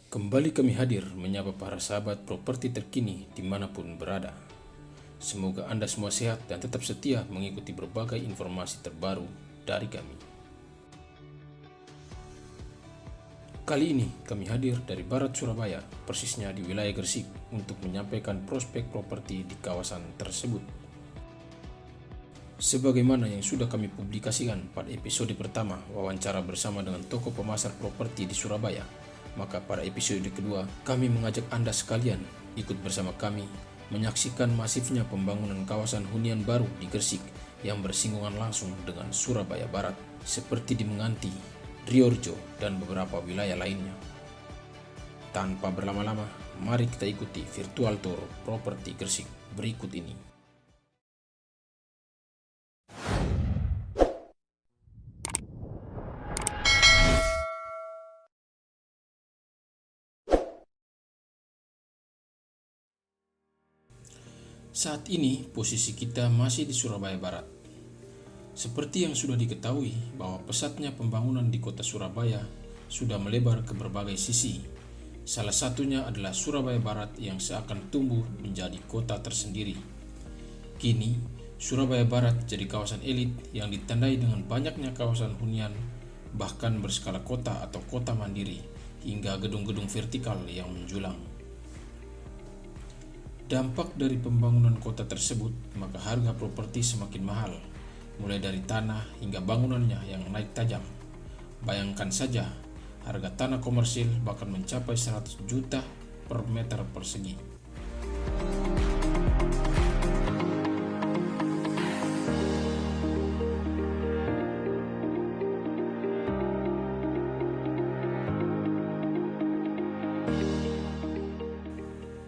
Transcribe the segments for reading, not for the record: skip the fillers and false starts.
Kembali kami hadir menyapa para sahabat properti terkini dimanapun berada. Semoga Anda semua sehat dan tetap setia mengikuti berbagai informasi terbaru dari kami. Kali ini kami hadir dari Barat Surabaya, persisnya di wilayah Gresik, untuk menyampaikan prospek properti di kawasan tersebut. Sebagaimana yang sudah kami publikasikan pada episode pertama wawancara bersama dengan tokoh pemasar properti di Surabaya, maka pada episode kedua kami mengajak Anda sekalian ikut bersama kami menyaksikan masifnya pembangunan kawasan hunian baru di Gresik yang bersinggungan langsung dengan Surabaya Barat, seperti di Menganti, Riorjo, dan beberapa wilayah lainnya. Tanpa berlama-lama, mari kita ikuti virtual tour properti Gresik berikut ini. Saat ini posisi kita masih di Surabaya Barat. Seperti yang sudah diketahui bahwa pesatnya pembangunan di kota Surabaya sudah melebar ke berbagai sisi. Salah satunya adalah Surabaya Barat yang seakan tumbuh menjadi kota tersendiri. Kini, Surabaya Barat jadi kawasan elit yang ditandai dengan banyaknya kawasan hunian, bahkan berskala kota atau kota mandiri, hingga gedung-gedung vertikal yang menjulang. Dampak dari pembangunan kota tersebut, maka harga properti semakin mahal, mulai dari tanah hingga bangunannya yang naik tajam. Bayangkan saja, harga tanah komersil bahkan mencapai 100 juta per meter persegi.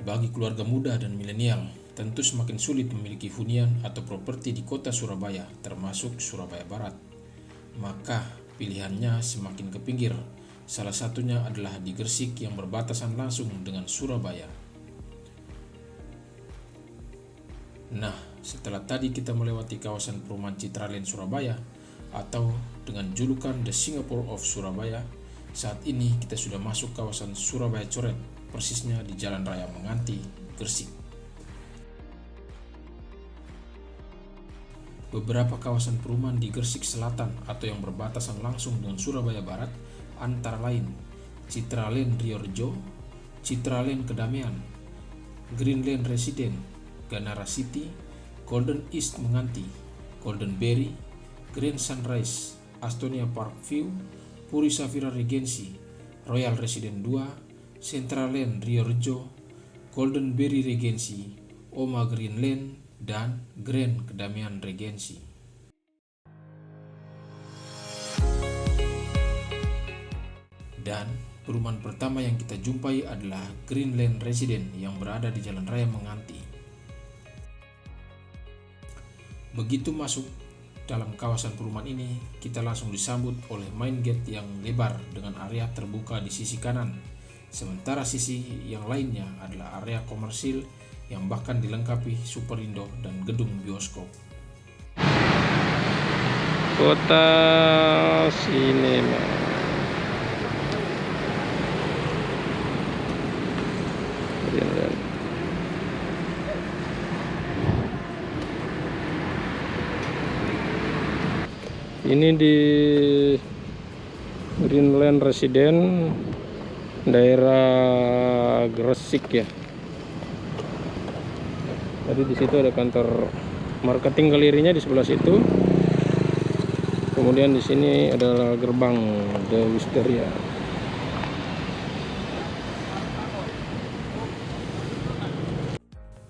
Bagi keluarga muda dan milenial, tentu semakin sulit memiliki hunian atau properti di kota Surabaya, termasuk Surabaya Barat. Maka pilihannya semakin ke pinggir. Salah satunya adalah di Gresik yang berbatasan langsung dengan Surabaya. Nah, setelah tadi kita melewati kawasan perumahan Citraland Surabaya atau dengan julukan The Singapore of Surabaya, saat ini kita sudah masuk kawasan Surabaya Coret, persisnya di Jalan Raya Menganti, Gresik. Beberapa kawasan perumahan di Gresik Selatan atau yang berbatasan langsung dengan Surabaya Barat antara lain Citraland Riorjo, Citraland Kedamaian, Greenland Resident, Ganara City, Golden East Menganti, Golden Berry, Grand Sunrise, Astonia Park View, Puri Safira Regency, Royal Resident 2, Centraland Riorjo, Golden Berry Regency, Oma Greenland, dan Grand Kedamaian Regency. Dan perumahan pertama yang kita jumpai adalah Greenland Resident yang berada di Jalan Raya Menganti. Begitu masuk dalam kawasan perumahan ini, kita langsung disambut oleh main gate yang lebar dengan area terbuka di sisi kanan. Sementara sisi yang lainnya adalah area komersil yang bahkan dilengkapi Superindo dan gedung bioskop. Kota Sinema. Ini di Greenland Resident, daerah Gresik ya. Tadi di situ ada kantor marketing galerinya di sebelah situ. Kemudian di sini adalah gerbang The Wisteria.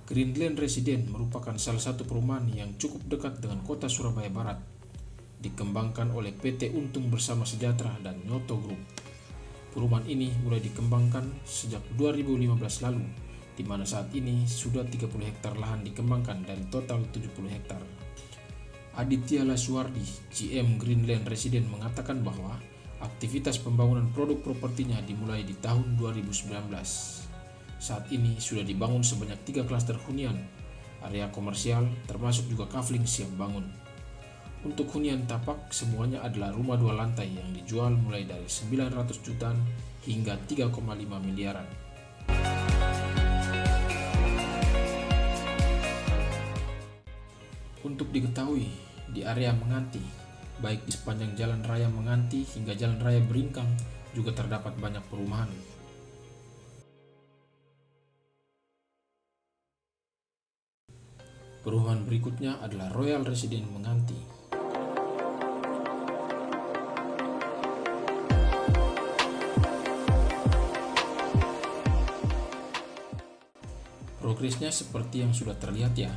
Greenland Resident merupakan salah satu perumahan yang cukup dekat dengan kota Surabaya Barat, dikembangkan oleh PT Untung Bersama Sejahtera dan Nyoto Group. Perumahan ini mulai dikembangkan sejak 2015 lalu, di mana saat ini sudah 30 hektar lahan dikembangkan dari total 70 hektar. Aditya Laswardi, GM Greenland Resident, mengatakan bahwa aktivitas pembangunan produk propertinya dimulai di tahun 2019. Saat ini sudah dibangun sebanyak 3 klaster hunian, area komersial, termasuk juga kafling siap bangun. Untuk hunian tapak, semuanya adalah rumah 2 lantai yang dijual mulai dari 900 jutaan hingga 3,5 miliaran. Untuk diketahui, di area Menganti, baik di sepanjang Jalan Raya Menganti hingga Jalan Raya Beringkang, juga terdapat banyak perumahan. Perumahan berikutnya adalah Royal Residence Menganti. Progresnya seperti yang sudah terlihat ya.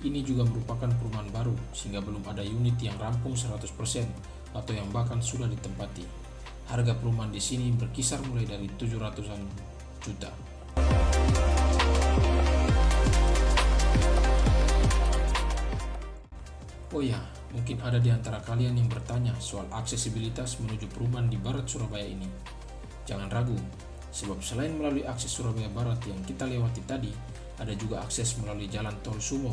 Ini juga merupakan perumahan baru sehingga belum ada unit yang rampung 100% atau yang bahkan sudah ditempati. Harga perumahan di sini berkisar mulai dari 700-an juta. Oh ya, mungkin ada di antara kalian yang bertanya soal aksesibilitas menuju perumahan di barat Surabaya ini. Jangan ragu, sebab selain melalui akses Surabaya Barat yang kita lewati tadi, ada juga akses melalui jalan tol Sumo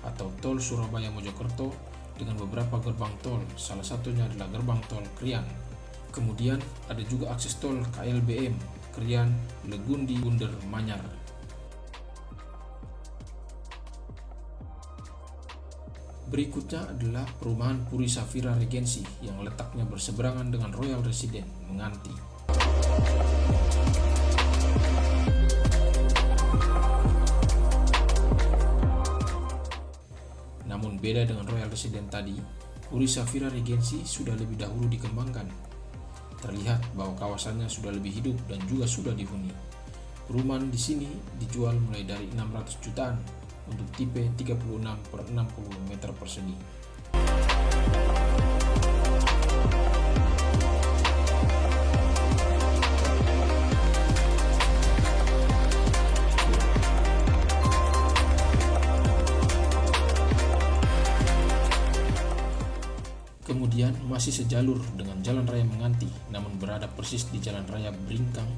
atau tol Surabaya Mojokerto dengan beberapa gerbang tol, salah satunya adalah gerbang tol Krian. Kemudian ada juga akses tol KLBM, Krian, Legundi, Bunder, Manyar. Berikutnya adalah perumahan Puri Safira Regency yang letaknya berseberangan dengan Royal Residence Menganti. Namun beda dengan Royal Residence tadi, Puri Safira Regency sudah lebih dahulu dikembangkan. Terlihat bahwa kawasannya sudah lebih hidup dan juga sudah dihuni. Perumahan di sini dijual mulai dari 600 jutaan untuk tipe 36/60 meter persegi. Kemudian masih sejalur dengan Jalan Raya Menganti, namun berada persis di Jalan Raya Beringkang,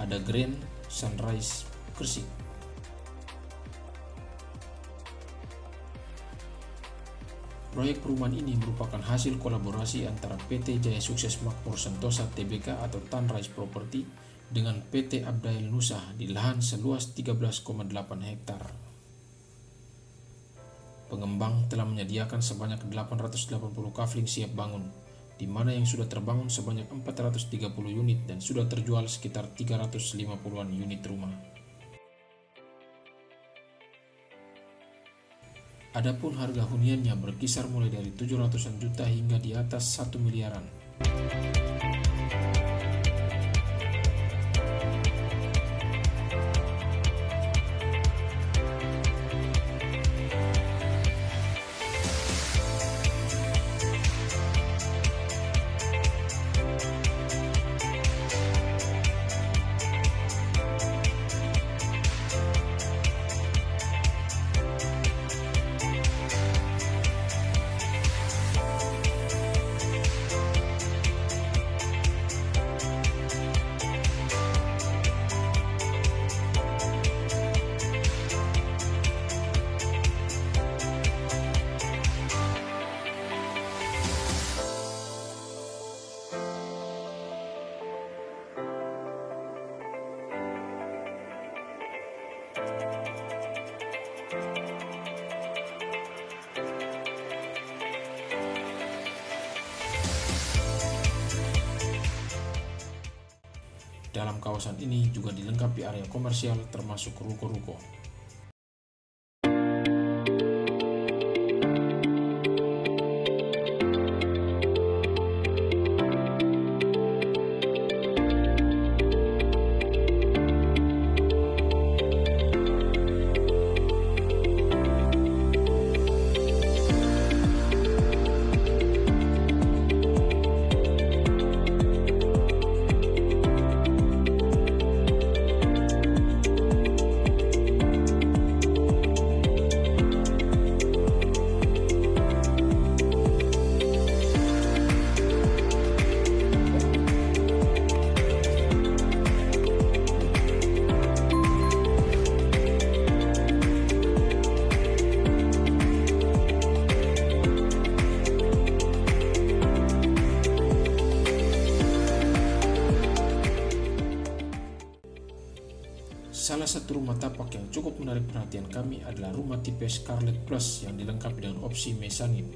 ada Grand Sunrise Gresik. Proyek perumahan ini merupakan hasil kolaborasi antara PT Jaya Sukses Makmur Sentosa Tbk atau Tanrise Property dengan PT Abdael Nusa di lahan seluas 13,8 hektar. Pengembang telah menyediakan sebanyak 880 kafling siap bangun, di mana yang sudah terbangun sebanyak 430 unit dan sudah terjual sekitar 350-an unit rumah. Adapun harga huniannya berkisar mulai dari 700-an juta hingga di atas 1 miliaran. Dalam kawasan ini juga dilengkapi area komersial termasuk ruko-ruko. Salah satu rumah tapak yang cukup menarik perhatian kami adalah rumah tipe Scarlet Plus yang dilengkapi dengan opsi mezanin.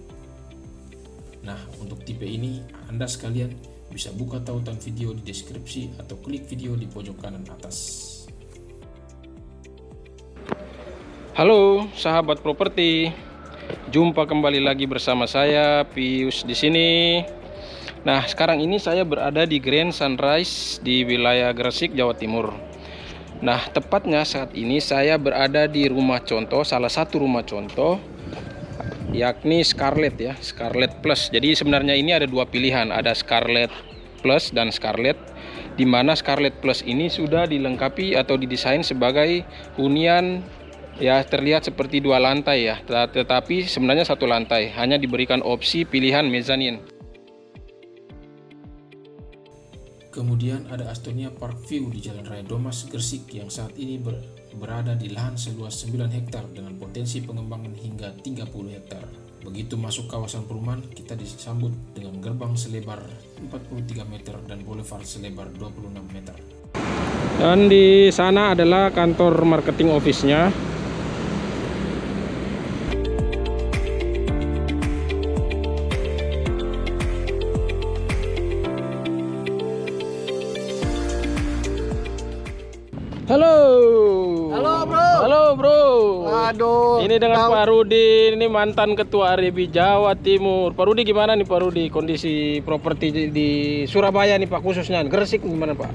Nah, untuk tipe ini, Anda sekalian bisa buka tautan video di deskripsi atau klik video di pojok kanan atas. Halo sahabat properti, jumpa kembali lagi bersama saya Pius di sini. Nah, sekarang ini saya berada di Grand Sunrise di wilayah Gresik, Jawa Timur. Nah, tepatnya saat ini saya berada di rumah contoh, salah satu rumah contoh, yakni Scarlet ya, Scarlet Plus. Jadi sebenarnya ini ada dua pilihan, ada Scarlet Plus dan Scarlet, di mana Scarlet Plus ini sudah dilengkapi atau didesain sebagai hunian ya, terlihat seperti dua lantai ya, tetapi sebenarnya satu lantai, hanya diberikan opsi pilihan mezanin. Kemudian ada Astonia Park View di Jalan Raya Domas, Gresik yang saat ini berada di lahan seluas 9 hektar dengan potensi pengembangan hingga 30 hektar. Begitu masuk kawasan perumahan, kita disambut dengan gerbang selebar 43 meter dan boulevard selebar 26 meter. Dan di sana adalah kantor marketing office-nya. Halo. Halo bro. Halo bro. Aduh. Ini dengan Pak Rudi, ini mantan ketua REBI Jawa Timur. Pak Rudi gimana nih Pak Rudi, kondisi properti di Surabaya nih Pak, khususnya Gresik gimana Pak?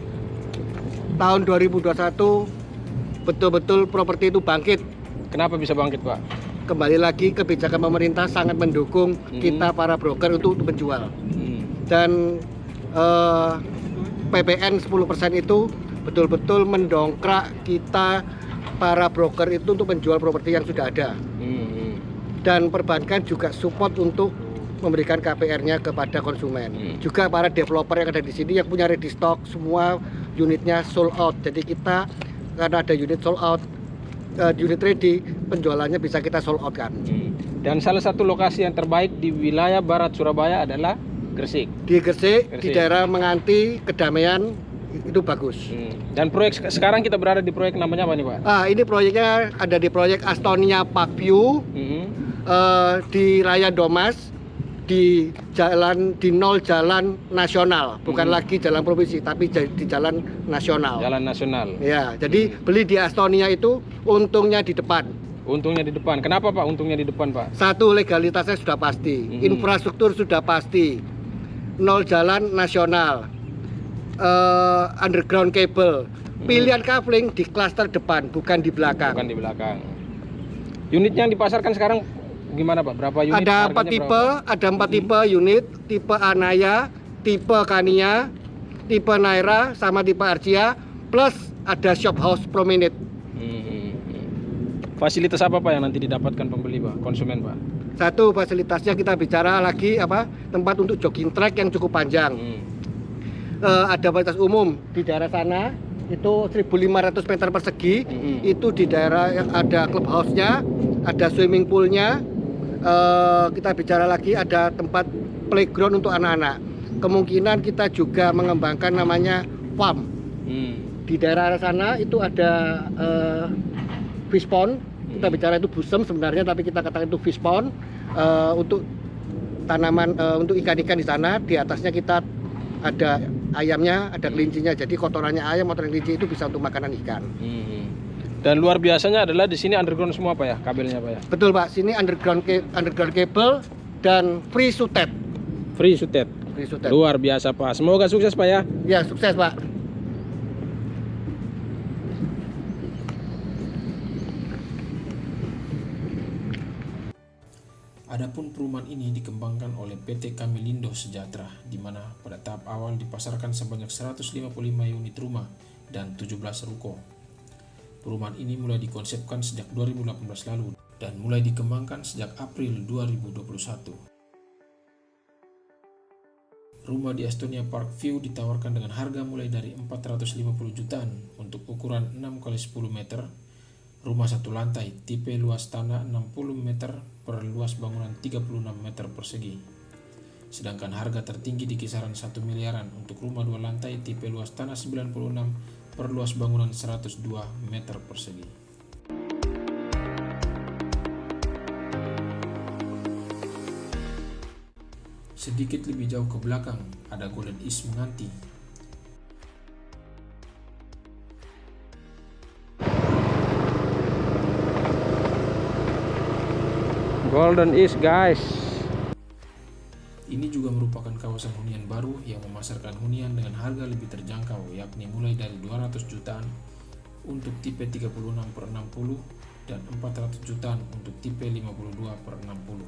Tahun 2021 betul-betul properti itu bangkit. Kenapa bisa bangkit Pak? Kembali lagi kebijakan pemerintah sangat mendukung kita para broker untuk menjual. Dan PPN 10% itu betul-betul mendongkrak kita para broker itu untuk menjual properti yang sudah ada. Dan perbankan juga support untuk memberikan KPR-nya kepada konsumen. Juga para developer yang ada di sini yang punya ready stock, semua unitnya sold out. Jadi kita karena ada unit sold out, unit ready, penjualannya bisa kita sold out kan. Dan salah satu lokasi yang terbaik di wilayah barat Surabaya adalah Gresik. Di Gresik, di daerah Menganti, Kedamaian, itu bagus. Dan proyek sekarang kita berada di proyek namanya apa nih Pak? Ini proyeknya ada di proyek Astonia Park View, di Raya Domas, di nol jalan nasional, bukan lagi jalan provinsi, tapi di jalan nasional. Jalan nasional. Ya, jadi beli di Astonia itu untungnya di depan. Untungnya di depan. Kenapa Pak untungnya di depan Pak? Satu, legalitasnya sudah pasti, infrastruktur sudah pasti, nol jalan nasional, underground cable, pilihan kafling di klaster depan, bukan di belakang. Bukan di belakang. Unitnya yang dipasarkan sekarang gimana Pak? Berapa unit? Ada 4 tipe, ada 4 tipe unit, tipe Anaya, tipe Kania, tipe Naira, sama tipe Arcia, plus ada shop house promenade. Fasilitas apa Pak yang nanti didapatkan pembeli Pak, konsumen Pak? Satu, fasilitasnya kita bicara lagi tempat untuk jogging track yang cukup panjang. Ada fasilitas umum di daerah sana itu 1.500 meter persegi. Itu di daerah yang ada clubhouse-nya, ada swimming pool-nya. Kita bicara lagi ada tempat playground untuk anak-anak. Kemungkinan kita juga mengembangkan namanya farm. Di daerah sana itu ada fish pond. Kita bicara itu busem sebenarnya, tapi kita katakan itu fish pond untuk tanaman, untuk ikan-ikan di sana. Di atasnya kita ada ayamnya, ada kelincinya. Jadi kotorannya ayam, kotoran kelinci itu bisa untuk makanan ikan. Dan luar biasanya adalah di sini underground semua Pak ya, kabelnya Pak ya. Betul Pak, sini underground cable dan free sutet. Free sutet. Luar biasa Pak. Semoga sukses Pak ya. Ya, sukses Pak. Adapun perumahan ini dikembangkan oleh PT Kamilindo Sejahtera, di mana pada tahap awal dipasarkan sebanyak 155 unit rumah dan 17 ruko. Perumahan ini mulai dikonsepkan sejak 2018 lalu dan mulai dikembangkan sejak April 2021. Rumah di Astonia Park View ditawarkan dengan harga mulai dari 450 jutaan untuk ukuran 6x10 meter, rumah satu lantai, tipe luas tanah 60 meter per luas bangunan 36 meter persegi. Sedangkan harga tertinggi di kisaran 1 miliaran untuk rumah dua lantai tipe luas tanah 96 perluas bangunan 102 meter persegi. Sedikit lebih jauh ke belakang ada Golden East Menganti. Golden East guys. Ini juga merupakan kawasan hunian baru yang memasarkan hunian dengan harga lebih terjangkau, yakni mulai dari 200 jutaan untuk tipe 36/60 dan 400 jutaan untuk tipe 52/60.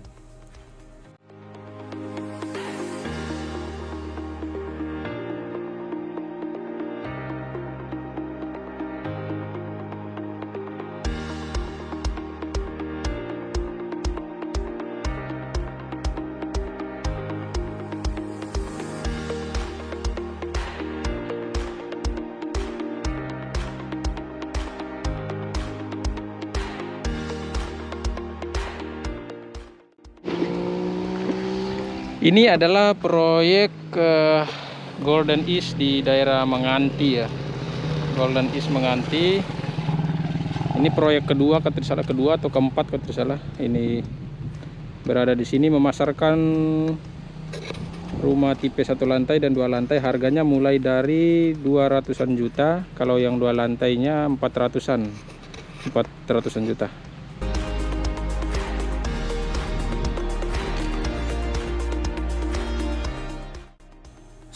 Ini adalah proyek Golden East di daerah Menganti ya. Golden East Menganti. Ini proyek kedua, kedua atau keempat salah. Ini berada di sini memasarkan rumah tipe 1 lantai dan 2 lantai. Harganya mulai dari 200-an juta. Kalau yang 2 lantainya 400-an juta.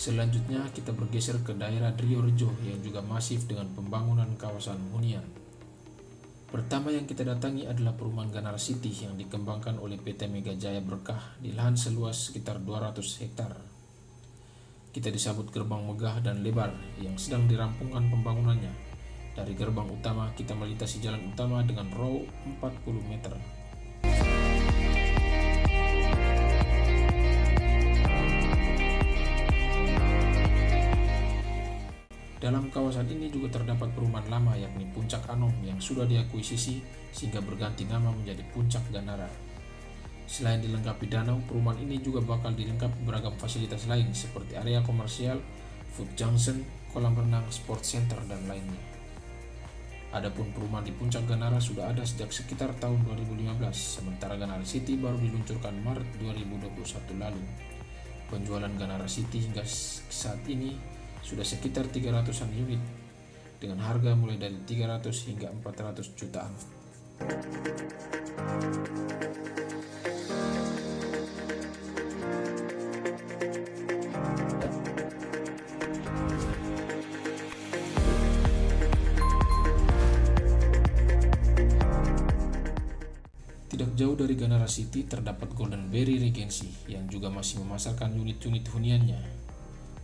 Selanjutnya kita bergeser ke daerah Driorejo yang juga masif dengan pembangunan kawasan hunian. Pertama yang kita datangi adalah perumahan Ganara City yang dikembangkan oleh PT Mega Jaya Berkah di lahan seluas sekitar 200 hektar. Kita disambut gerbang megah dan lebar yang sedang dirampungkan pembangunannya. Dari gerbang utama kita melintasi jalan utama dengan row 40 meter. Dalam kawasan ini juga terdapat perumahan lama yakni Puncak Anom yang sudah diakuisisi sehingga berganti nama menjadi Puncak Ganara. Selain dilengkapi danau, perumahan ini juga bakal dilengkapi beragam fasilitas lain seperti area komersial, food junction, kolam renang, sport center, dan lainnya. Adapun perumahan di Puncak Ganara sudah ada sejak sekitar tahun 2015, sementara Ganara City baru diluncurkan Maret 2021 lalu. Penjualan Ganara City hingga saat ini sudah sekitar 300-an unit dengan harga mulai dari 300 hingga 400 jutaan. Tidak jauh dari Ganara City terdapat Golden Berry Regency yang juga masih memasarkan unit-unit huniannya.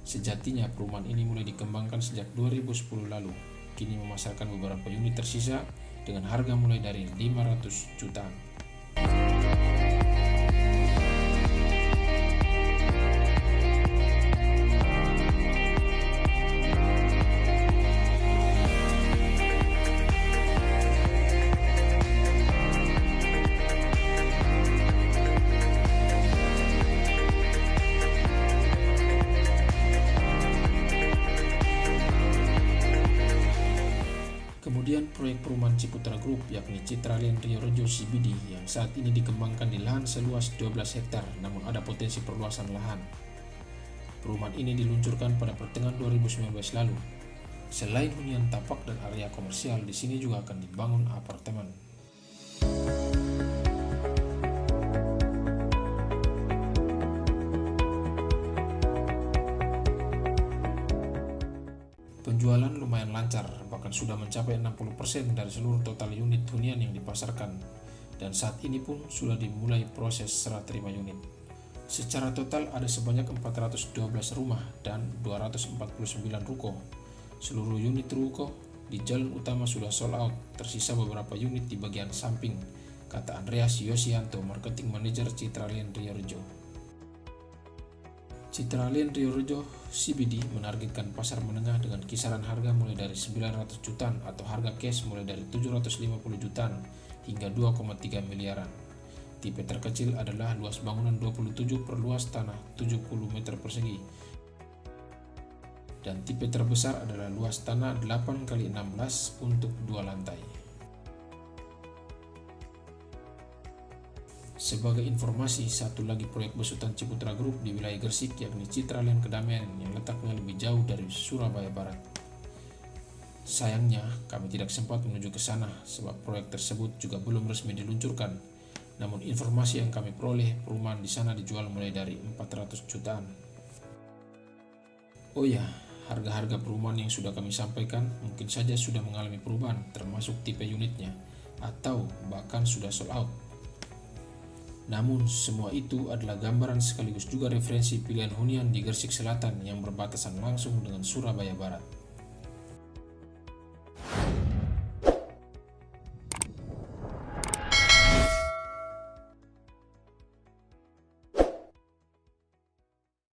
Sejatinya perumahan ini mulai dikembangkan sejak 2010 lalu. Kini memasarkan beberapa unit tersisa dengan harga mulai dari 500 jutaan. Kemudian proyek perumahan Ciputra Group yakni Citra Land Driorejo CBD yang saat ini dikembangkan di lahan seluas 12 hektar namun ada potensi perluasan lahan. Perumahan ini diluncurkan pada pertengahan 2019 lalu. Selain hunian tapak dan area komersial, di sini juga akan dibangun apartemen. Penjualan lumayan lancar, bahkan sudah mencapai 60% dari seluruh total unit hunian yang dipasarkan, dan saat ini pun sudah dimulai proses serah terima unit. Secara total ada sebanyak 412 rumah dan 249 ruko. Seluruh unit ruko di jalan utama sudah sold out, tersisa beberapa unit di bagian samping, kata Andreas Yosianto, Marketing Manager Citra Land Driorejo. Citra Land Driorejo CBD menargetkan pasar menengah dengan kisaran harga mulai dari 900 jutaan atau harga cash mulai dari 750 jutaan hingga 2,3 miliaran. Tipe terkecil adalah luas bangunan 27 per luas tanah 70 meter persegi. dan tipe terbesar adalah luas tanah 8x16 untuk 2 lantai. Sebagai informasi, satu lagi proyek besutan Ciputra Group di wilayah Gresik yakni Citra Land Kedamaian yang letaknya lebih jauh dari Surabaya Barat. Sayangnya, kami tidak sempat menuju ke sana sebab proyek tersebut juga belum resmi diluncurkan. Namun informasi yang kami peroleh, perumahan di sana dijual mulai dari 400 jutaan. Oh ya, harga-harga perumahan yang sudah kami sampaikan mungkin saja sudah mengalami perubahan termasuk tipe unitnya atau bahkan sudah sold out. Namun semua itu adalah gambaran sekaligus juga referensi pilihan hunian di Gresik Selatan yang berbatasan langsung dengan Surabaya Barat.